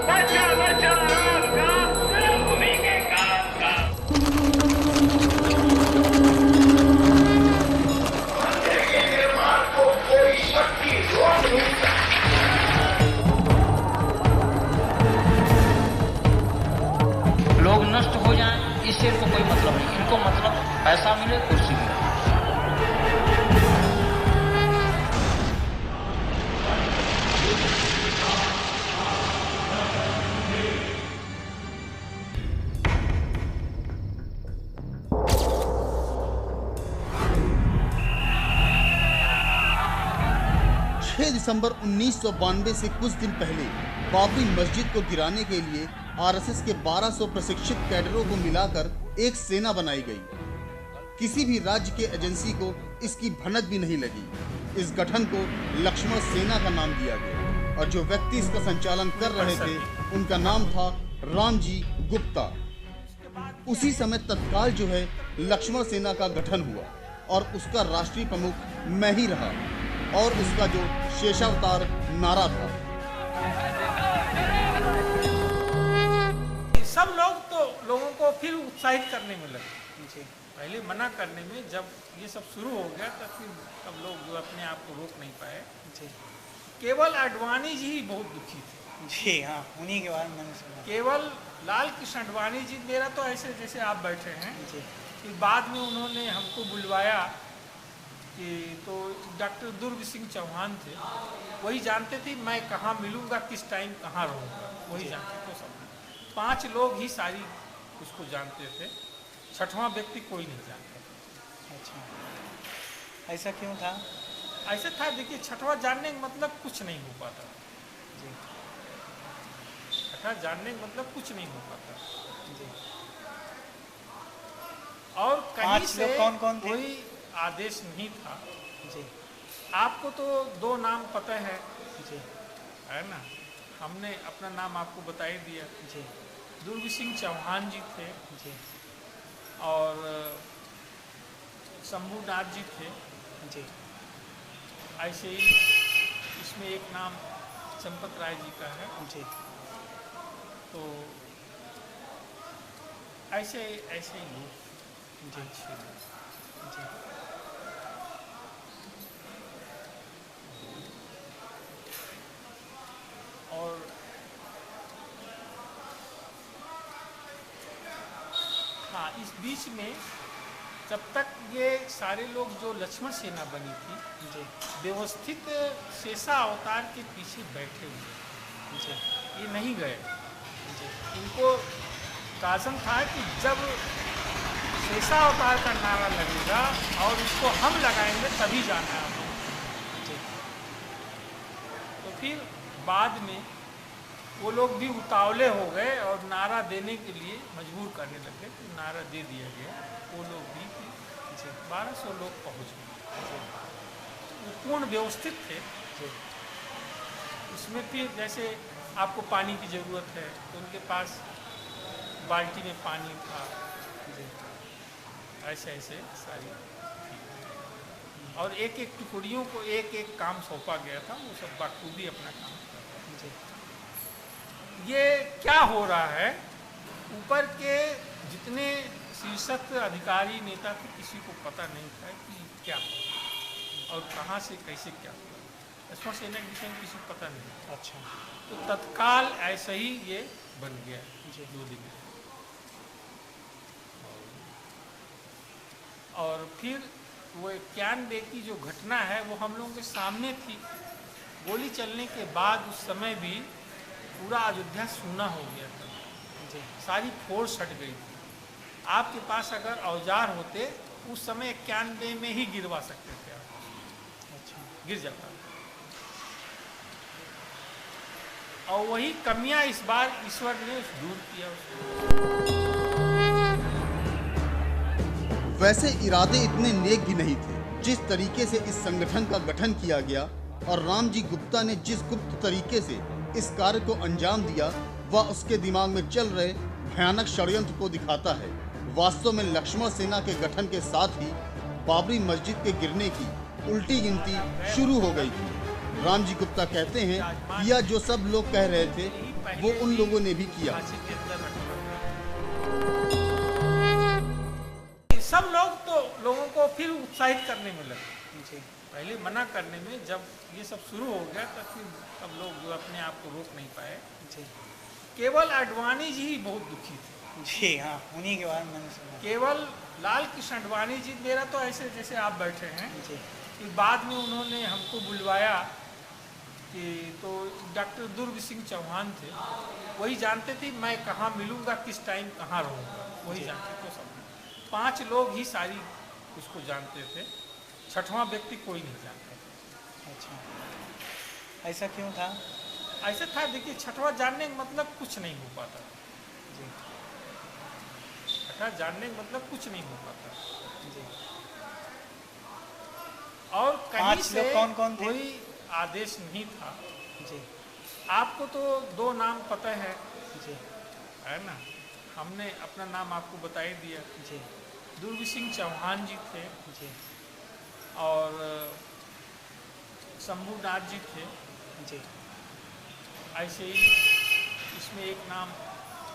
बचा बचा राम का भूमि के काम का। मंदिर के निर्माण को कोई शक्ति रोक नहीं सकती। लोग नष्ट हो जाएं इससे इनको कोई मतलब नहीं, इनको मतलब पैसा मिले, कुर्सी मिले। 6 दिसंबर 1992 से कुछ दिन पहले बाबरी मस्जिद को गिराने के लिए आरएसएस के 1200 प्रशिक्षित कैडरों को मिलाकर एक सेना बनाई गई। किसी भी राज्य के एजेंसी को इसकी भनक भी नहीं लगी। इस गठन को लक्ष्मण सेना का नाम दिया गया और जो व्यक्ति इसका संचालन कर रहे थे उनका नाम था रामजी गुप्ता। उसी समय तत्काल जो है लक्ष्मण सेना का गठन हुआ और उसका राष्ट्रीय प्रमुख मैं ही रहा और उसका जो शेषावतार नारा था। सब लोगों को फिर उत्साहित करने में लगे। पहले मना करने में जब ये सब शुरू हो गया तब फिर सब लोग जो अपने आप को रोक नहीं पाए। केवल आडवाणी जी ही बहुत दुखी थे। जी हाँ, उन्हीं के बारे में मैंने सुना। केवल लाल कृष्ण आडवाणी जी, मेरा तो ऐसे जैसे आप बैठे हैं जी। फिर बाद में उन्होंने हमको बुलवाया कि तो डॉक्टर दुर्ग सिंह चौहान थे, वही जानते थे मैं कहाँ मिलूँगा, किस टाइम कहाँ रहूँगा, वही जानते थे। सब 5 लोग ही सारी उसको जानते थे, 6वां व्यक्ति कोई नहीं जानता। अच्छा, ऐसा क्यों था? ऐसा था, देखिए 6वां जानने का मतलब कुछ नहीं हो पाता जी। 6वां जानने का मतलब कुछ नहीं हो पाता जी। और कहीं से कौन कौन थे? कोई आदेश नहीं था जी। आपको तो 2 नाम पता है जी, है ना, हमने अपना नाम आपको बता ही दिया जी। दुर्ग सिंह चौहान जी थे जी। और शंभूनाथ जी थे जी। ऐसे ही इसमें एक नाम चंपत राय जी का है जी। तो ऐसे ही लोग जी। अच्छे लोग। जी। और हाँ, इस बीच में जब तक ये सारे लोग जो लक्ष्मण सेना बनी थी जी। व्यवस्थित शेषा अवतार के पीछे बैठे हुए जी। ये नहीं गए। जी। इनको काजम था कि जब शेषा अवतार का नारा लगेगा और इसको हम लगाएंगे तभी जाना है हमें। जी। तो फिर बाद में वो लोग भी उतावले हो गए और नारा देने के लिए मजबूर करने लगे, तो नारा दे दिया गया। वो लोग भी 1200 लोग पहुँच गए, वो पूर्ण व्यवस्थित थे। उसमें फिर जैसे आपको पानी की ज़रूरत है तो उनके पास बाल्टी में पानी था, ऐसे ऐसे सारी थी। और एक एक टुकड़ियों को एक एक काम सौंपा गया था, वो सब बखूबी अपना काम करते थे। ये क्या हो रहा है, ऊपर के जितने शीर्षक अधिकारी नेता थे किसी को पता नहीं था कि क्या और कहाँ से कैसे क्या हुआ। लक्ष्मण सेना के विषय में किसी को पता नहीं था। अच्छा। तो तत्काल ऐसे ही ये बन गया जी 2 दिन में। और फिर वो 91 की जो घटना है वो हम लोगों के सामने थी। गोली चलने के बाद उस समय भी पूरा अयोध्या सूना हो गया था जी, सारी फोर्स हट गई थी। आपके पास अगर औजार होते उस समय 91 में ही गिरवा सकते थे आप। अच्छा। गिर जाता। और वही कमियां इस बार ईश्वर ने दूर किया उसको। वैसे इरादे इतने नेक भी नहीं थे। जिस तरीके से इस संगठन का गठन किया गया और रामजी गुप्ता ने जिस गुप्त तरीके से इस कार्य को अंजाम दिया, वह उसके दिमाग में चल रहे भयानक षड्यंत्र को दिखाता है। वास्तव में लक्ष्मण सेना के गठन के साथ ही बाबरी मस्जिद के गिरने की उल्टी गिनती शुरू हो गई थी। राम जी गुप्ता कहते हैं कि यह जो सब लोग कह रहे थे वो उन लोगों ने भी किया। झांसी के अंदर रखा। सब लोग तो लोगों को फिर उत्साहित करने में लगे। जी पहले मना करने में, जब ये सब शुरू हो गया तो फिर सब लोग जो अपने आप को रोक नहीं पाए। जी केवल आडवाणी जी ही बहुत दुखी थे। जी हाँ, उन्हीं के बारे में मैंने सुना। केवल लाल कृष्ण आडवाणी जी, मेरा तो ऐसे जैसे आप बैठे हैं जी कि बाद में उन्होंने हमको बुलवाया कि तो डॉक्टर दुर्ग सिंह चौहान थे, वही जानते थे मैं कहाँ मिलूँगा, किस टाइम कहाँ रहूँगा, वही जानते थे। सब 5 लोग ही सारी उसको जानते थे, 6वां व्यक्ति कोई नहीं जानता था। अच्छा, ऐसा क्यों था? ऐसा था, देखिए 6वां जानने का मतलब कुछ नहीं हो पाता। जी 6वां जानने का मतलब कुछ नहीं हो पाता। जी और कहीं 5 से लोग कौन कौन थे? कोई आदेश नहीं था। जी आपको तो 2 नाम पता है जी ना, हमने अपना नाम आपको बता ही दिया। जी दुर्ग सिंह चौहान जी थे जी और शंभूनाथ जी थे। जी ऐसे ही इसमें एक नाम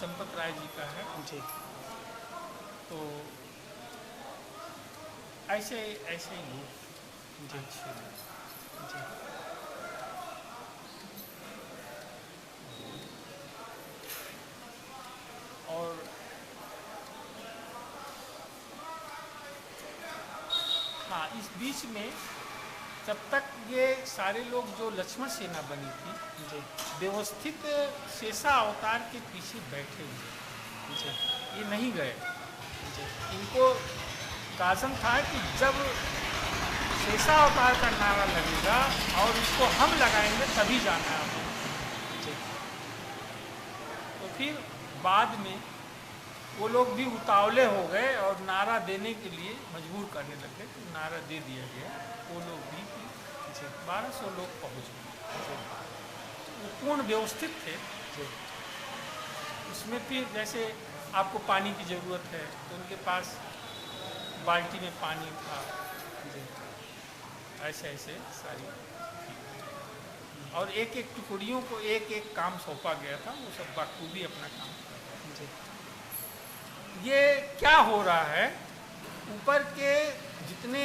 चंपत राय जी का है। जी तो ऐसे ऐसे ही लोग जी अच्छे लोग। जी और हाँ, इस बीच में जब तक ये सारे लोग जो लक्ष्मण सेना बनी थी, जी व्यवस्थित शेषा अवतार के पीछे बैठे हुए, जी ये नहीं गए। जी इनको काजम था कि जब शेषा अवतार का नारा लगेगा और इसको हम लगाएंगे तभी जाना है हमें। जी तो फिर बाद में वो लोग भी उतावले हो गए और नारा देने के लिए मजबूर करने लगे, तो नारा दे दिया गया। वो लोग भी 1200 लोग पहुँच गए। वो पूर्ण व्यवस्थित थे। जी उसमें फिर जैसे आपको पानी की ज़रूरत है तो उनके पास बाल्टी में पानी था। जी ऐसे ऐसे सारी थी। और एक एक टुकड़ियों को एक एक काम सौंपा गया था, वो सब बखूबी अपना काम कर रहे जी थे। ये क्या हो रहा है, ऊपर के जितने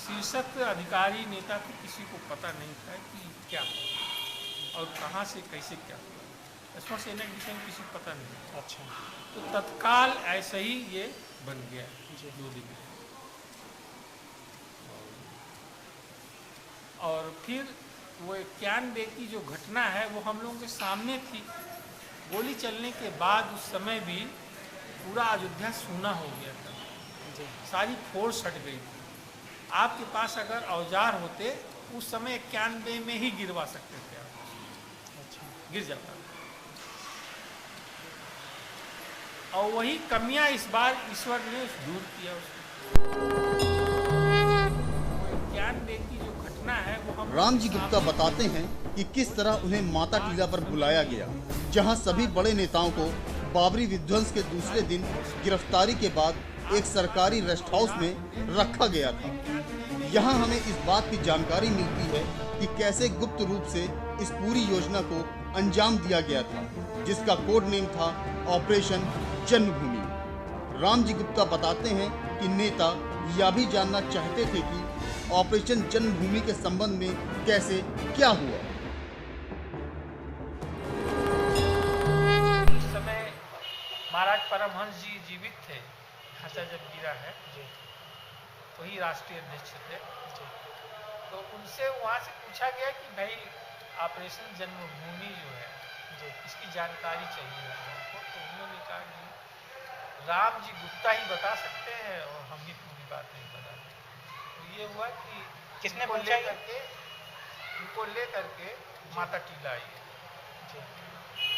शीर्षक अधिकारी नेता थे किसी को पता नहीं था कि क्या हुआ और कहाँ से कैसे क्या हुआ। लक्ष्मण सेना के विषय में किसी को पता नहीं। अच्छा तो तत्काल ऐसे ही ये बन गया जी 2 दिन में। और फिर वो 91 की जो घटना है वो हम लोगों के सामने थी। गोली चलने के बाद उस समय भी पूरा अयोध्या सूना हो गया था, जी सारी फोर्स हट गई थी। आपके पास अगर औजार होते उस समय 91 में ही गिरवा सकते थे आप, अच्छा गिर जाता। और वही कमियां इस बार ईश्वर ने दूर किया उसको। 91 की जो घटना है वो हम राम जी गुप्ता बताते हैं कि किस तरह उन्हें माता टीला पर बुलाया गया, जहां सभी बड़े नेताओं को बाबरी विध्वंस के दूसरे दिन गिरफ्तारी के बाद एक सरकारी रेस्ट हाउस में रखा गया था। यहाँ हमें इस बात की जानकारी मिलती है कि कैसे गुप्त रूप से इस पूरी योजना को अंजाम दिया गया था, जिसका कोड नेम था ऑपरेशन जन्मभूमि। राम जी गुप्ता बताते हैं कि नेता यह भी जानना चाहते थे कि ऑपरेशन जन्मभूमि के संबंध में कैसे क्या हुआ। उस समय महाराज परमहंस जी जीवित थे, ढांचा जब गिरा है जी वही राष्ट्रीय अध्यक्ष थे। जी तो उनसे वहाँ से पूछा गया कि भाई ऑपरेशन जन्मभूमि जो है जी इसकी जानकारी चाहिए हमको। तो उन्होंने कहा कि राम जी गुप्ता ही बता सकते हैं और हम भी पूरी बात नहीं बता सकते। तो ये हुआ कि किसने इनको पूछा ले करके माता टीला आई। जी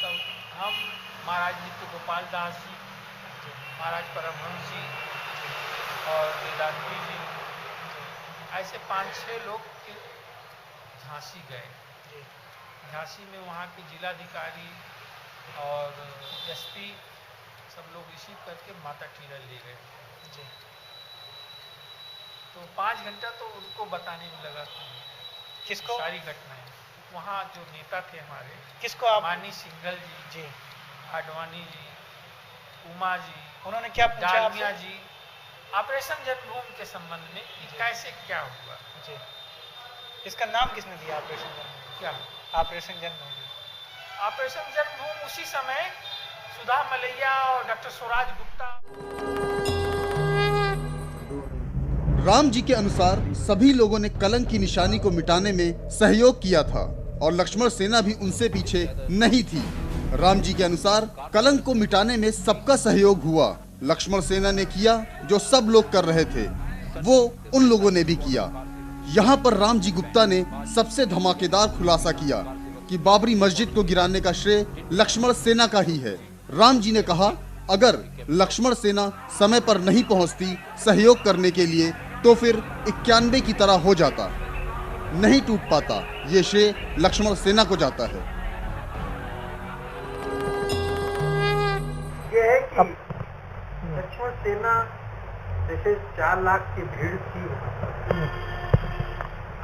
तब हम महाराज नित्य गोपाल दास जी, महाराज परमहंस जी और वेदांती जी, ऐसे 5-6 लोग फिर झांसी गए। जी झांसी में वहाँ के जिलाधिकारी और एसपी सब लोग रिसीव करके माता टीला ले गए। जी तो 5 घंटा तो उनको बताने में लगा था किसको? सारी घटनाएं। वहाँ जो नेता थे हमारे, किसको आप? मानी सिंघल जी, जी, आडवाणी जी, उमा जी, उन्होंने क्या पूछा डालमिया आपसे? जी, ऑपरेशन जन्मभूमि के संबंध में कि कैसे क्या हुआ। जी, इसका नाम किसने दिया ऑपरेशन जन्मभूमि? क्या ऑपरेशन जन्मभूमि? ऑपरेशन जन्मभूमि उसी समय सुधा मलैया और डॉक्टर स्वराज गुप्ता। राम जी के अनुसार सभी लोगों ने कलंक की निशानी को मिटाने में सहयोग किया था और लक्ष्मण सेना भी उनसे पीछे नहीं थी। राम जी के अनुसार कलंक को मिटाने में सबका सहयोग हुआ। लक्ष्मण सेना ने किया जो सब लोग कर रहे थे, वो उन लोगों ने भी किया। यहाँ पर राम जी गुप्ता ने सबसे धमाकेदार खुलासा किया कि बाबरी मस्जिद को गिराने का श्रेय लक्ष्मण सेना का ही है। राम जी ने कहा, अगर लक्ष्मण सेना समय पर नहीं पहुंचती सहयोग करने के लिए तो फिर 91 की तरह हो जाता, नहीं टूट पाता। ये श्रेय लक्ष्मण सेना को जाता है। ये है कि लक्ष्मण सेना जैसे 4 लाख की भीड़ थी,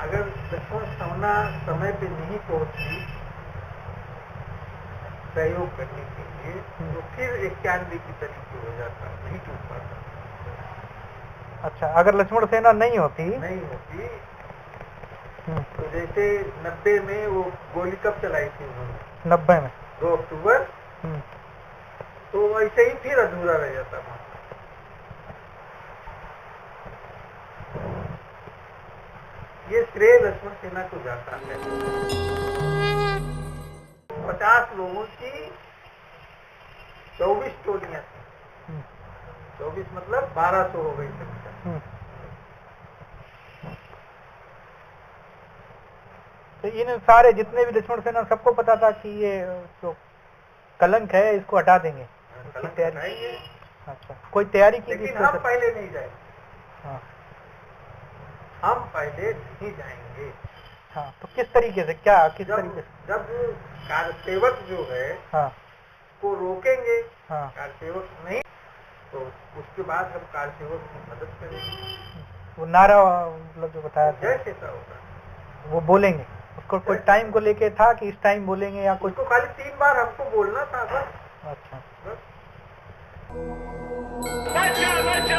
अगर लक्ष्मण सेना समय पे नहीं पहुंची सहयोग करने के लिए तो फिर 91 की तरीके हो जाता, नहीं टूट पाता। अच्छा, अगर लक्ष्मण सेना नहीं होती तो जैसे 90 में वो गोली कब चलाई थी उन्होंने? 90 में 2 अक्टूबर। तो ऐसे ही फिर अधूरा रह जाता वहां। ये श्रेय लक्ष्मण सेना को जाता है। 50 लोगों की 24 टोलियां थी। 24 मतलब 1200 हो गई संख्या। तो इन सारे जितने भी लक्ष्मण सेना सबको पता था कि ये जो कलंक है इसको हटा देंगे, उसकी तैयारी। अच्छा, कोई तैयारी की? लेकिन हम पहले नहीं जाएंगे। हाँ, हम पहले नहीं जाएंगे। हाँ, तो किस तरीके से, क्या किस तरीके से? जब कार्यसेवक जो है हाँ, को रोकेंगे, हाँ, कार्यसेवक नहीं तो उसके बाद हम कार्यसेवक की मदद करेंगे। वो नारा मतलब जो बताया था जैसे ऐसा होगा वो बोलेंगे, उसको कोई टाइम को लेके था कि इस टाइम बोलेंगे या कुछ? उसको खाली 3 बार हमको बोलना था बस। अच्छा, बस। बचा बचा